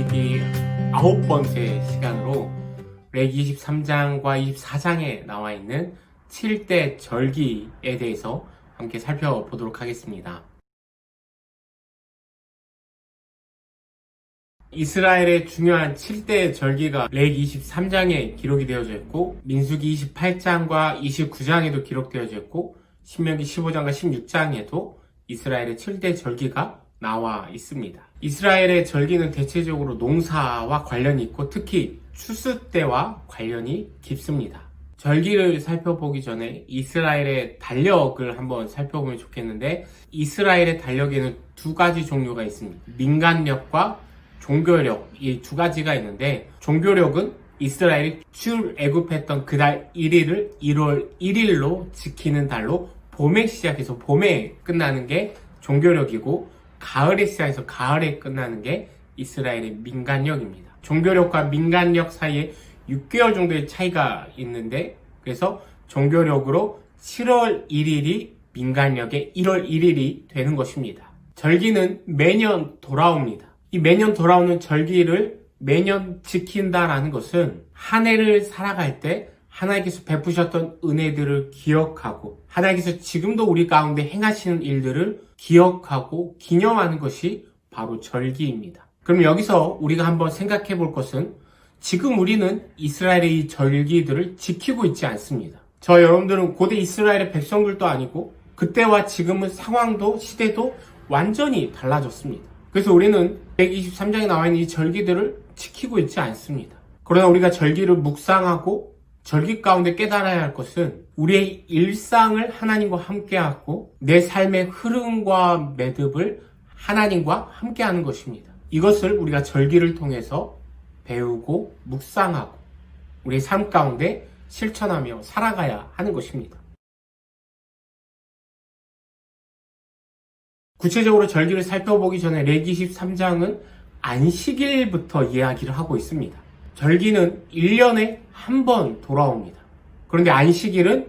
레기 9번째 시간으로 레기 23장과 24장에 나와 있는 7대 절기에 대해서 함께 살펴보도록 하겠습니다. 이스라엘의 중요한 7대 절기가 레기 23장에 기록이 되어져 있고 민수기 28장과 29장에도 기록되어져 있고 신명기 15장과 16장에도 이스라엘의 7대 절기가 나와 있습니다. 이스라엘의 절기는 대체적으로 농사와 관련이 있고 특히 추수 때와 관련이 깊습니다. 절기를 살펴보기 전에 이스라엘의 달력을 한번 살펴보면 좋겠는데, 이스라엘의 달력에는 두 가지 종류가 있습니다. 민간력과 종교력, 이 두 가지가 있는데, 종교력은 이스라엘이 출애굽했던 그달 1일을 1월 1일로 지키는 달로 봄에 시작해서 봄에 끝나는 게 종교력이고, 가을에 시작해서 가을에 끝나는 게 이스라엘의 민간력입니다. 종교력과 민간력 사이에 6개월 정도의 차이가 있는데, 그래서 종교력으로 7월 1일이 민간력의 1월 1일이 되는 것입니다. 절기는 매년 돌아옵니다. 이 매년 돌아오는 절기를 매년 지킨다라는 것은 한 해를 살아갈 때 하나님께서 베푸셨던 은혜들을 기억하고 하나님께서 지금도 우리 가운데 행하시는 일들을 기억하고 기념하는 것이 바로 절기입니다. 그럼 여기서 우리가 한번 생각해 볼 것은, 지금 우리는 이스라엘의 이 절기들을 지키고 있지 않습니다. 저 여러분들은 고대 이스라엘의 백성들도 아니고 그때와 지금은 상황도 시대도 완전히 달라졌습니다. 그래서 우리는 123장에 나와 있는 이 절기들을 지키고 있지 않습니다. 그러나 우리가 절기를 묵상하고 절기 가운데 깨달아야 할 것은 우리의 일상을 하나님과 함께하고 내 삶의 흐름과 매듭을 하나님과 함께하는 것입니다. 이것을 우리가 절기를 통해서 배우고 묵상하고 우리의 삶 가운데 실천하며 살아가야 하는 것입니다. 구체적으로 절기를 살펴보기 전에 레기 13장은 안식일부터 이야기를 하고 있습니다. 절기는 1년에 한 번 돌아옵니다. 그런데 안식일은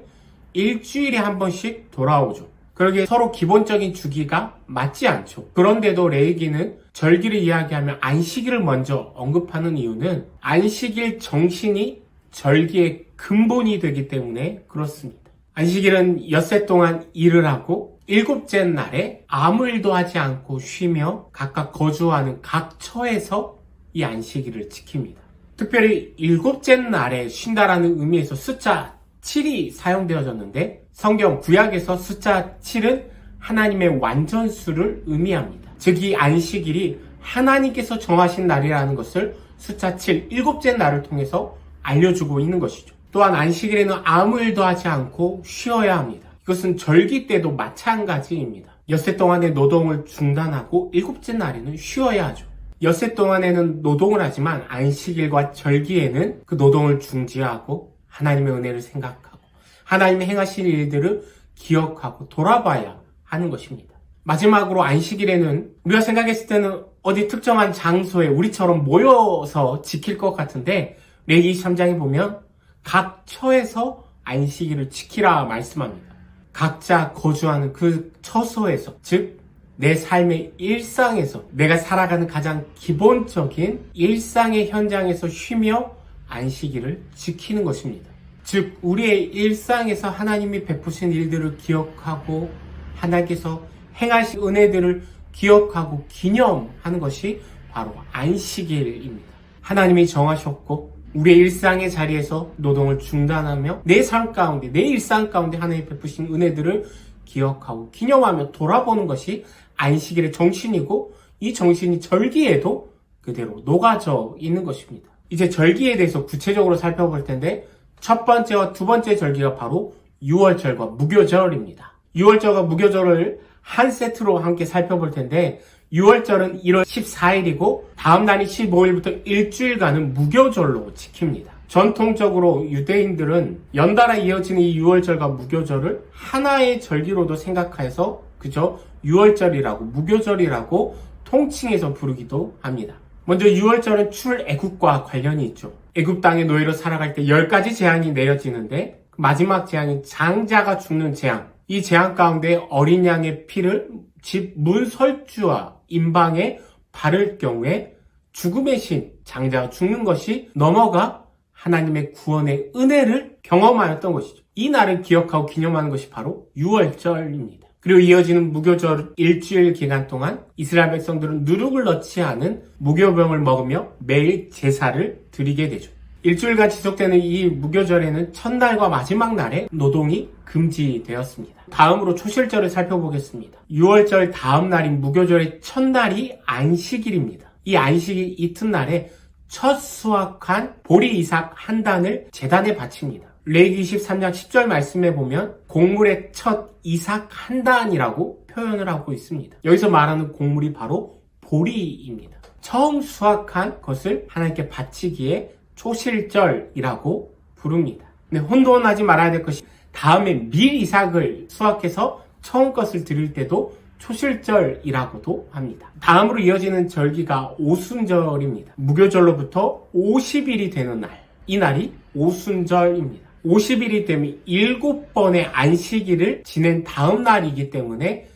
일주일에 한 번씩 돌아오죠. 그러기에 서로 기본적인 주기가 맞지 않죠. 그런데도 레위기는 절기를 이야기하면 안식일을 먼저 언급하는 이유는 안식일 정신이 절기의 근본이 되기 때문에 그렇습니다. 안식일은 엿새 동안 일을 하고 일곱째 날에 아무 일도 하지 않고 쉬며 각각 거주하는 각 처에서 이 안식일을 지킵니다. 특별히 일곱째 날에 쉰다라는 의미에서 숫자 7이 사용되어졌는데, 성경 구약에서 숫자 7은 하나님의 완전수를 의미합니다. 즉 이 안식일이 하나님께서 정하신 날이라는 것을 숫자 7, 일곱째 날을 통해서 알려주고 있는 것이죠. 또한 안식일에는 아무 일도 하지 않고 쉬어야 합니다. 이것은 절기 때도 마찬가지입니다. 엿새 동안의 노동을 중단하고 일곱째 날에는 쉬어야 하죠. 엿새 동안에는 노동을 하지만 안식일과 절기에는 그 노동을 중지하고 하나님의 은혜를 생각하고 하나님의 행하신 일들을 기억하고 돌아봐야 하는 것입니다. 마지막으로 안식일에는 우리가 생각했을 때는 어디 특정한 장소에 우리처럼 모여서 지킬 것 같은데, 레기 23장에 보면 각 처에서 안식일을 지키라 말씀합니다. 각자 거주하는 그 처소에서, 즉 내 삶의 일상에서, 내가 살아가는 가장 기본적인 일상의 현장에서 쉬며 안식일을 지키는 것입니다. 즉 우리의 일상에서 하나님이 베푸신 일들을 기억하고 하나님께서 행하신 은혜들을 기억하고 기념하는 것이 바로 안식일입니다. 하나님이 정하셨고 우리의 일상의 자리에서 노동을 중단하며 내 삶 가운데, 내 일상 가운데 하나님이 베푸신 은혜들을 기억하고 기념하며 돌아보는 것이 안식일의 정신이고, 이 정신이 절기에도 그대로 녹아져 있는 것입니다. 이제 절기에 대해서 구체적으로 살펴볼 텐데, 첫 번째와 두 번째 절기가 바로 유월절과 무교절입니다. 유월절과 무교절을 한 세트로 함께 살펴볼 텐데, 유월절은 1월 14일이고 다음 날이 15일부터 일주일간은 무교절로 지킵니다. 전통적으로 유대인들은 연달아 이어지는 이 유월절과 무교절을 하나의 절기로도 생각해서 그저 유월절이라고, 무교절이라고 통칭해서 부르기도 합니다. 먼저 유월절은 출애굽과 관련이 있죠. 애굽 땅의 노예로 살아갈 때 10가지 재앙이 내려지는데, 마지막 재앙인 장자가 죽는 재앙, 이 재앙 가운데 어린 양의 피를 집 문 설주와 임방에 바를 경우에 죽음의 신, 장자가 죽는 것이 넘어가 하나님의 구원의 은혜를 경험하였던 것이죠. 이 날을 기억하고 기념하는 것이 바로 유월절입니다. 그리고 이어지는 무교절 일주일 기간 동안 이스라엘 백성들은 누룩을 넣지 않은 무교병을 먹으며 매일 제사를 드리게 되죠. 일주일간 지속되는 이 무교절에는 첫날과 마지막 날에 노동이 금지되었습니다. 다음으로 초실절을 살펴보겠습니다. 6월절 다음 날인 무교절의 첫날이 안식일입니다. 이 안식일 이튿날에 첫 수확한 보리 이삭 한 단을 제단에 바칩니다. 레위기 23장 10절 말씀에 보면 곡물의 첫 이삭 한 단이라고 표현을 하고 있습니다. 여기서 말하는 곡물이 바로 보리입니다. 처음 수확한 것을 하나님께 바치기에 초실절이라고 부릅니다. 근데 혼돈하지 말아야 될 것이 다음에 밀 이삭을 수확해서 처음 것을 드릴 때도 초실절이라고도 합니다. 다음으로 이어지는 절기가 오순절입니다. 무교절로부터 50일이 되는 날, 이 날이 오순절입니다. 50일이 되면 7번의 안식일을 지낸 다음 날이기 때문에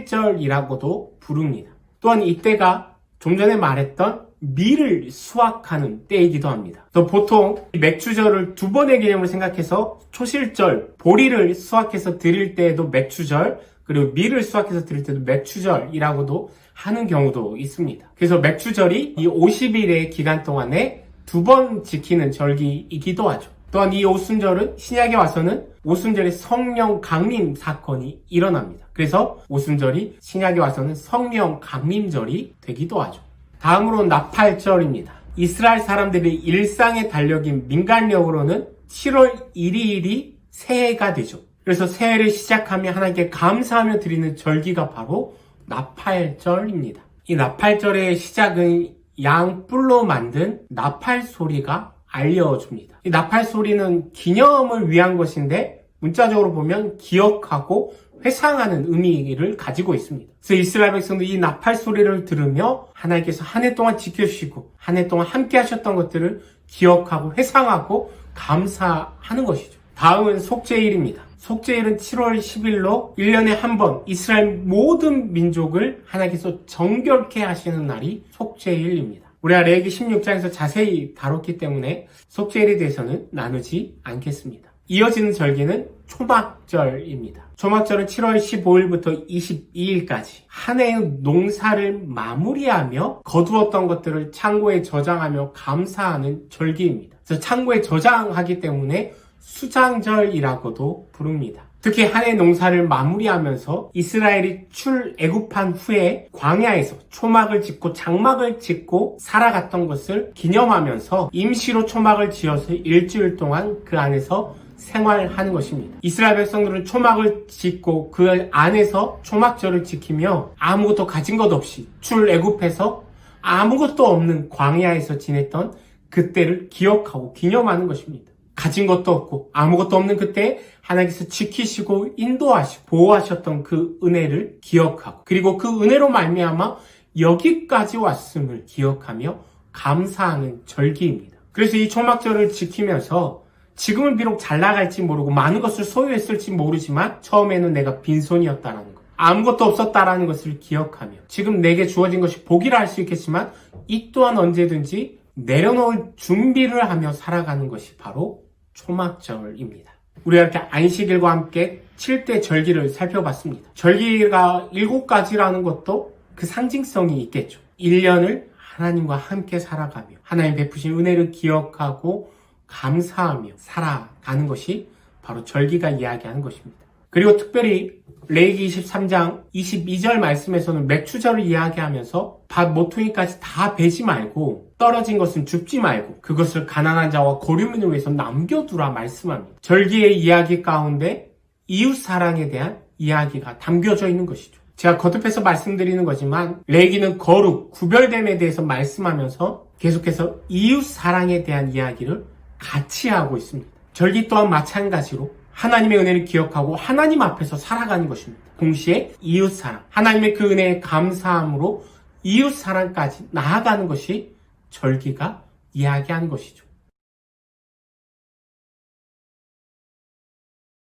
77절이라고도 부릅니다. 또한 이때가 좀 전에 말했던 밀을 수확하는 때이기도 합니다. 보통 맥주절을 두 번의 개념으로 생각해서 초실절, 보리를 수확해서 드릴 때에도 맥주절, 그리고 밀을 수확해서 드릴 때도 맥주절이라고도 하는 경우도 있습니다. 그래서 맥주절이 이 50일의 기간 동안에 두 번 지키는 절기이기도 하죠. 또한 이 오순절은 신약에 와서는 오순절에 성령 강림 사건이 일어납니다. 그래서 오순절이 신약에 와서는 성령 강림절이 되기도 하죠. 다음으로 나팔절입니다. 이스라엘 사람들의 일상의 달력인 민간력으로는 7월 1일이 새해가 되죠. 그래서 새해를 시작하며 하나님께 감사하며 드리는 절기가 바로 나팔절입니다. 이 나팔절의 시작은 양뿔로 만든 나팔 소리가 알려줍니다. 이 나팔 소리는 기념을 위한 것인데 문자적으로 보면 기억하고 회상하는 의미를 가지고 있습니다. 그래서 이스라엘 백성들이 이 나팔 소리를 들으며 하나님께서 한 해 동안 지켜주시고 한 해 동안 함께 하셨던 것들을 기억하고 회상하고 감사하는 것이죠. 다음은 속죄일입니다. 속죄일은 7월 10일로 1년에 한 번 이스라엘 모든 민족을 하나님께서 정결케 하시는 날이 속죄일입니다. 우리가 레위기 16장에서 자세히 다뤘기 때문에 속죄일에 대해서는 나누지 않겠습니다. 이어지는 절기는 초막절입니다. 초막절은 7월 15일부터 22일까지 한 해의 농사를 마무리하며 거두었던 것들을 창고에 저장하며 감사하는 절기입니다. 그래서 창고에 저장하기 때문에 수장절이라고도 부릅니다. 특히 한 해 농사를 마무리하면서 이스라엘이 출애굽한 후에 광야에서 초막을 짓고 장막을 짓고 살아갔던 것을 기념하면서 임시로 초막을 지어서 일주일 동안 그 안에서 생활하는 것입니다. 이스라엘 백성들은 초막을 짓고 그 안에서 초막절을 지키며 아무것도 가진 것 없이 출애굽해서 아무것도 없는 광야에서 지냈던 그때를 기억하고 기념하는 것입니다. 가진 것도 없고 아무것도 없는 그때 하나님께서 지키시고 인도하시고 보호하셨던 그 은혜를 기억하고 그리고 그 은혜로 말미암아 여기까지 왔음을 기억하며 감사하는 절기입니다. 그래서 이 초막절을 지키면서 지금은 비록 잘 나갈지 모르고 많은 것을 소유했을지 모르지만 처음에는 내가 빈손이었다라는 것, 아무것도 없었다라는 것을 기억하며 지금 내게 주어진 것이 복이라 할 수 있겠지만 이 또한 언제든지 내려놓을 준비를 하며 살아가는 것이 바로 초막절입니다. 우리가 이렇게 안식일과 함께 7대 절기를 살펴봤습니다. 절기가 7가지라는 것도 그 상징성이 있겠죠. 1년을 하나님과 함께 살아가며 하나님 베푸신 은혜를 기억하고 감사하며 살아가는 것이 바로 절기가 이야기하는 것입니다. 그리고 특별히 레위기 23장 22절 말씀에서는 맥추절을 이야기하면서 밭 모퉁이까지 다 베지 말고 떨어진 것은 줍지 말고 그것을 가난한 자와 고리민을 위해서 남겨두라 말씀합니다. 절기의 이야기 가운데 이웃사랑에 대한 이야기가 담겨져 있는 것이죠. 제가 거듭해서 말씀드리는 거지만 레위기는 거룩, 구별됨에 대해서 말씀하면서 계속해서 이웃사랑에 대한 이야기를 같이 하고 있습니다. 절기 또한 마찬가지로 하나님의 은혜를 기억하고 하나님 앞에서 살아가는 것입니다. 동시에 이웃사랑, 하나님의 그 은혜에 감사함으로 이웃사랑까지 나아가는 것이 절기가 이야기하는 것이죠.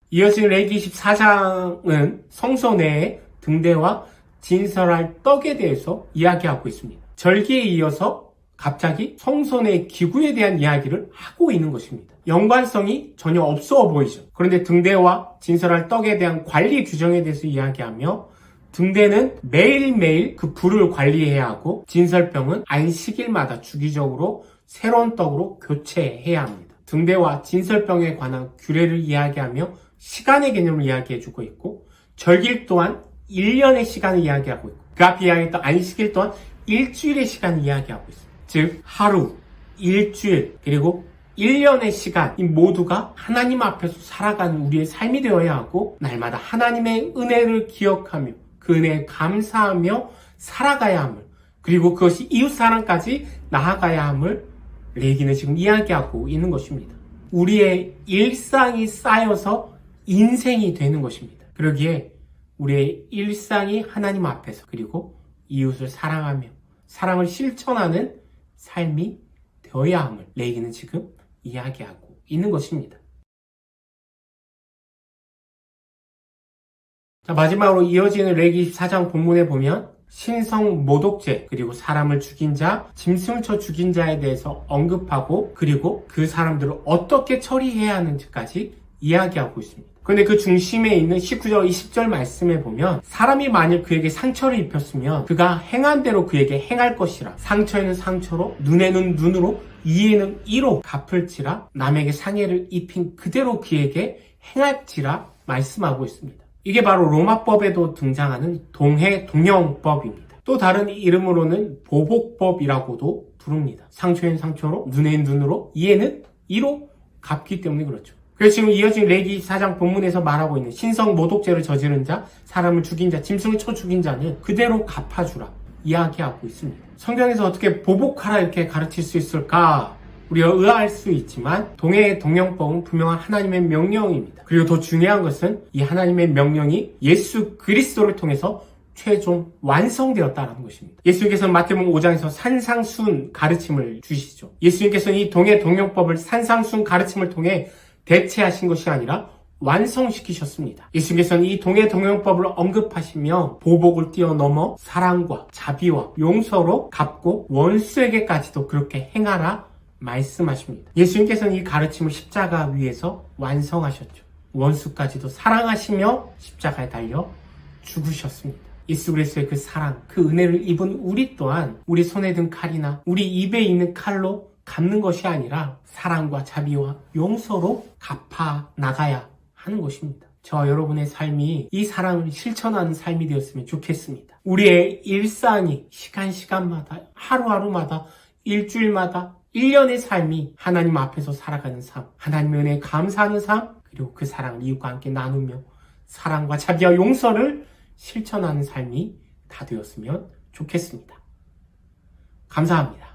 이어진 레위기 24장은 성소 내의 등대와 진설할 떡에 대해서 이야기하고 있습니다. 절기에 이어서 갑자기 성소 내 기구에 대한 이야기를 하고 있는 것입니다. 연관성이 전혀 없어 보이죠. 그런데 등대와 진설할 떡에 대한 관리 규정에 대해서 이야기하며 등대는 매일매일 그 불을 관리해야 하고 진설병은 안식일마다 주기적으로 새로운 떡으로 교체해야 합니다. 등대와 진설병에 관한 규례를 이야기하며 시간의 개념을 이야기해주고 있고 절기일 또한 1년의 시간을 이야기하고 있고 그 앞에 이야기했던 안식일 또한 일주일의 시간을 이야기하고 있습니다. 즉 하루, 일주일, 그리고 1년의 시간 이 모두가 하나님 앞에서 살아가는 우리의 삶이 되어야 하고 날마다 하나님의 은혜를 기억하며 그 은혜에 감사하며 살아가야 함을 그리고 그것이 이웃사랑까지 나아가야 함을 레위기는 지금 이야기하고 있는 것입니다. 우리의 일상이 쌓여서 인생이 되는 것입니다. 그러기에 우리의 일상이 하나님 앞에서 그리고 이웃을 사랑하며 사랑을 실천하는 삶이 되어야 함을 레위기는 지금 이야기하고 있는 것입니다. 자, 마지막으로 이어지는 레위기 24장 본문에 보면 신성 모독죄 그리고 사람을 죽인 자, 짐승을 쳐 죽인 자에 대해서 언급하고 그리고 그 사람들을 어떻게 처리해야 하는지까지 이야기하고 있습니다. 그런데 그 중심에 있는 19절, 20절 말씀에 보면 사람이 만일 그에게 상처를 입혔으면 그가 행한 대로 그에게 행할 것이라 상처에는 상처로 눈에는 눈으로 이에는 이로 갚을지라 남에게 상해를 입힌 그대로 그에게 행할지라 말씀하고 있습니다. 이게 바로 로마법에도 등장하는 동해동형법입니다. 또 다른 이름으로는 보복법이라고도 부릅니다. 상처에는 상처로 눈에는 눈으로 이에는 이로 갚기 때문에 그렇죠. 그래서 지금 이어진 레위기 4장 본문에서 말하고 있는 신성 모독죄를 저지른 자, 사람을 죽인 자, 짐승을 쳐 죽인 자는 그대로 갚아주라 이야기하고 있습니다. 성경에서 어떻게 보복하라 이렇게 가르칠 수 있을까? 우리가 의아할 수 있지만 동해동형법은 분명한 하나님의 명령입니다. 그리고 더 중요한 것은 이 하나님의 명령이 예수 그리스도를 통해서 최종 완성되었다는 것입니다. 예수님께서는 마태복음 5장에서 산상수훈 가르침을 주시죠. 예수님께서는 이 동해동형법을 산상수훈 가르침을 통해 대체하신 것이 아니라 완성시키셨습니다. 예수님께서는 이 동해동형법을 언급하시며 보복을 뛰어넘어 사랑과 자비와 용서로 갚고 원수에게까지도 그렇게 행하라 말씀하십니다. 예수님께서는 이 가르침을 십자가 위에서 완성하셨죠. 원수까지도 사랑하시며 십자가에 달려 죽으셨습니다. 예수 그리스도의 그 사랑, 그 은혜를 입은 우리 또한 우리 손에 든 칼이나 우리 입에 있는 칼로 갚는 것이 아니라 사랑과 자비와 용서로 갚아 나가야 하는 것입니다. 저와 여러분의 삶이 이 사랑을 실천하는 삶이 되었으면 좋겠습니다. 우리의 일상이 시간마다 하루하루마다 일주일마다 1년의 삶이 하나님 앞에서 살아가는 삶, 하나님의 은혜에 감사하는 삶, 그리고 그 사랑을 이웃과 함께 나누며 사랑과 자비와 용서를 실천하는 삶이 다 되었으면 좋겠습니다. 감사합니다.